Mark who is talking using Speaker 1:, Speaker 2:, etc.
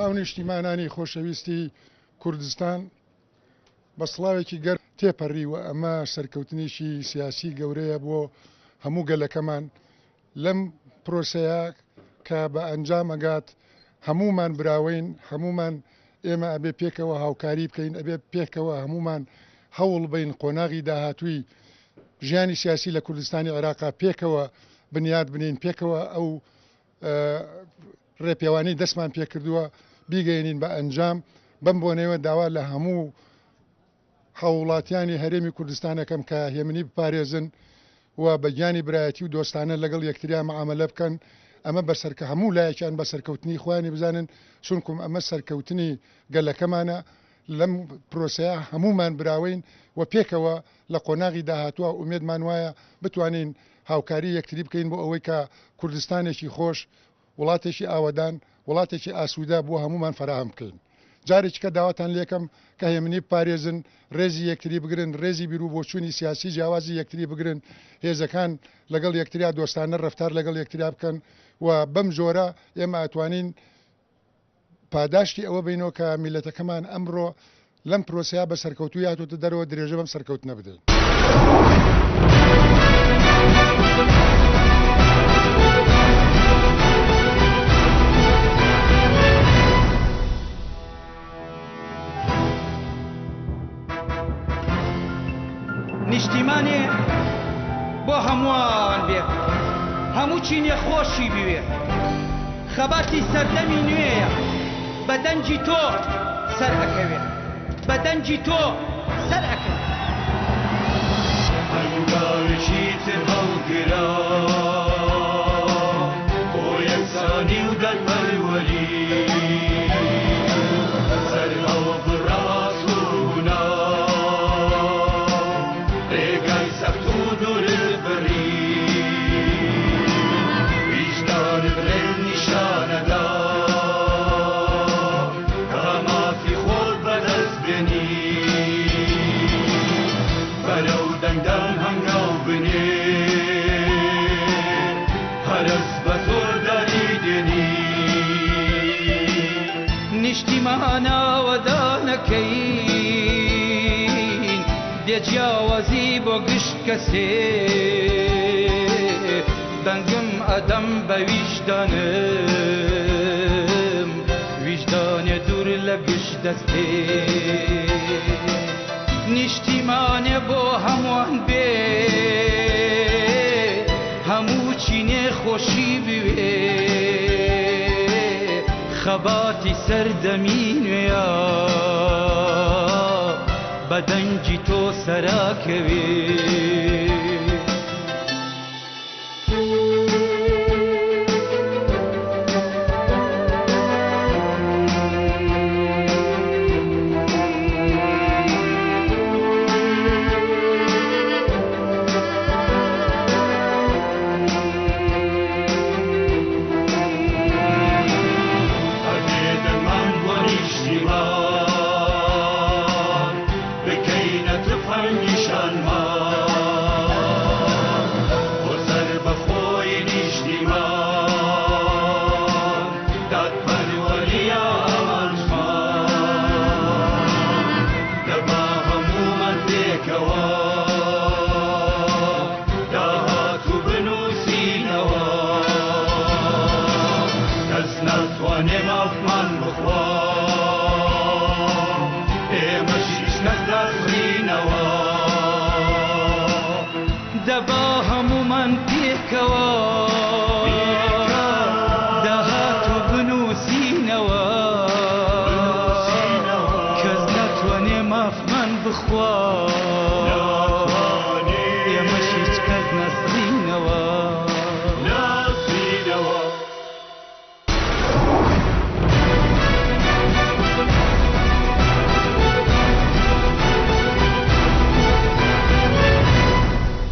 Speaker 1: سلااو نیشتیمانانی خۆشەویستی کوردستان بە سڵاوێکی گەرم تێپەڕیوە ئەمە سەرکەوتنیشی سیاسی گەورەیە بۆ هەموو گەلەکەمان لەم پرۆسەیە کە بە ئەنجام ئەگات هەمومان براوین هەمومان ئێمە ئەبێ پێکەوە هاوکاری بکەین ئەبێ پێکەوە هەمومان هەوڵ بین قۆناغی داهاتووی ژیانی سیاسی لە کوردستانی عێراقا پێکەوە بنیاد بنین پێکەوە ئەو ڕێپێوانی دەستمان پێکردووە بیگەێنین بە ئەنجام بەم بۆنەوە داوا لە هەموو هاوڵاتیانی هەرێمی کوردستانەکەم کە هێمنی بپارێزن و بەگیانی برایەتی و دۆستانە لەگەڵ یەکتریا مەعاملە بکەن ئەمە بەسەرکە هەموو لایەکیان بە سەرکەوتنی خوانی بزانن چونکم ئەمە سەرکەوتنی گەلەکەمانە لەم پرۆسەیە هەمومان براوین و پێکەوە لە قۆناغی داهاتووە ئومێدمان وایە بتوانین هاوکاری یەکتری بکەین بۆ ئەوەی کە کوردستانێکی خۆش وڵاتێکی ئاوەدان وڵاتێکی ئاسوودا بۆ هەمومان فراهم بکەین جارێککە داواتان لێکم کە هێمنی پارێزن ڕێزی یەکتری بگرن ڕێزی بیرروو بۆ چوونی سیاسی جیاوازی یەکتری بگرن هێزەکان لەگەڵ یەکتریا دۆستانە ڕفتار لەگەڵ یەکتریا بکەن و بەم جۆرە ئێمە ئەتوانین پاداشتی ئەوە بینەوە کە میلەتەکەمان ئەمڕۆ لەم پرۆسەیە بە سەرکەوتوو هاتووەتە دەرەوە درێژە بەم سەرکەوتنە بدەین.
Speaker 2: نیشتیمانێ بۆ هەمووان بێ هەموو چینێ خۆشی بوێ خەباتی سەردەمی نوێیە بە دەنجی تۆ سەر ئەکەوێ بە دەنجی تۆ سەر ئەکەوێ هەنگاوێکی تر هەڵگرا بۆ یەکسانی و دەرپەروەری سەر هەڵ بڕاست و گونا ڕێگای سەخت و دووربڕی ویژدانت ڕێ نیشانەدا کە مافی خۆت بەدەست بێنی بەرەو دەنگدان هەنگاو بنێ هەرس بە زۆر داری دێنی نیشتیمانەوەدانەکەین دێجیاوازی بۆ گشت کەسێ دەنگم ئەدەم بە ویژدانم ویژدانێ دوور لە گشت دەستێ نیشتیمانێ بۆ هەمووان بێ هەموو چینێ خۆشی بوێ خەباتی سەردەمی نوێیە بە دەنجی تۆ سەراکەوێ دەبا هەموومان پێکەوە داهات و بنووسینەوە کەس ناتوانێ مافمان بخوا